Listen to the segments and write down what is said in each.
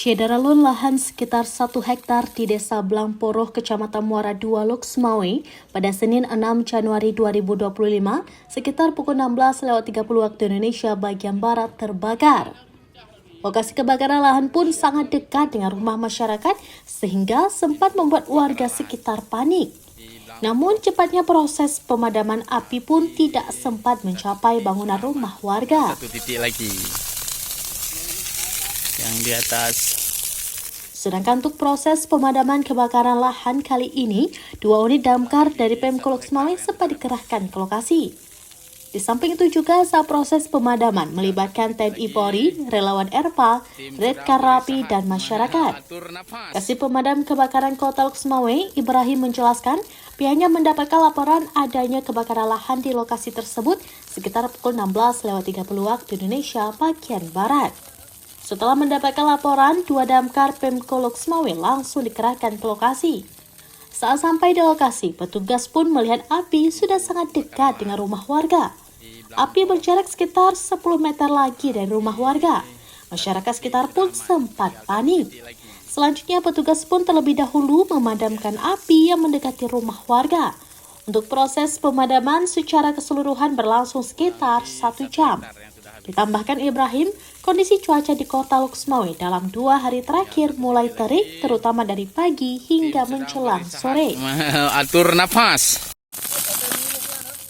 Syederalun lahan sekitar 1 hektar di Desa Blangporoh, Kecamatan Muara II, Loksmawe pada Senin 6 Januari 2025 sekitar pukul 16.30 waktu Indonesia bagian Barat terbakar. Lokasi kebakaran lahan pun sangat dekat dengan rumah masyarakat sehingga sempat membuat warga sekitar panik. Namun cepatnya proses pemadaman api pun tidak sempat mencapai bangunan rumah warga. Satu titik lagi yang di atas. Sedangkan untuk proses pemadaman kebakaran lahan kali ini, 2 unit damkar dari Pemko Loksmawe sempat dikerahkan ke lokasi. Di samping itu juga saat proses pemadaman melibatkan TNI Polri, relawan ERPA, Red Karapi, dan masyarakat. Kasih Pemadam Kebakaran Kota Loksmawe, Ibrahim menjelaskan pihaknya mendapatkan laporan adanya kebakaran lahan di lokasi tersebut sekitar pukul 16.30 waktu Indonesia bagian Barat. Setelah mendapatkan laporan, 2 damkar Pemko Loksmawe langsung dikerahkan ke lokasi. Saat sampai di lokasi, petugas pun melihat api sudah sangat dekat dengan rumah warga. Api berjarak sekitar 10 meter lagi dari rumah warga. Masyarakat sekitar pun sempat panik. Selanjutnya, petugas pun terlebih dahulu memadamkan api yang mendekati rumah warga. Untuk proses pemadaman secara keseluruhan berlangsung sekitar 1 jam. Ditambahkan Ibrahim, kondisi cuaca di kota Loksmawe dalam 2 hari terakhir mulai terik, terutama dari pagi hingga menjelang sore. Atur nafas.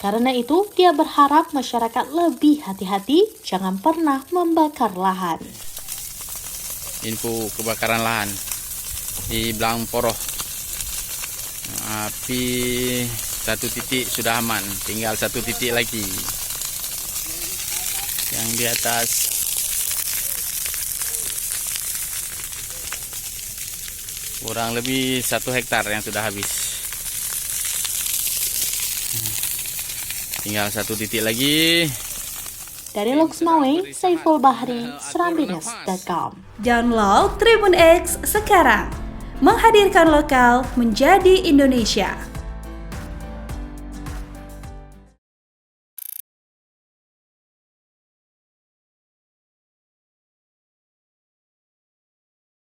Karena itu, dia berharap masyarakat lebih hati-hati, jangan pernah membakar lahan. Info kebakaran lahan di Blangporoh. Api 1 titik sudah aman, tinggal 1 titik lagi. Yang di atas. Kurang lebih 1 hektar yang sudah habis. Tinggal 1 titik lagi. Dari Loksmawe, Saiful Bahri, Serambines.com. Download Tribun X sekarang. Menghadirkan lokal menjadi Indonesia.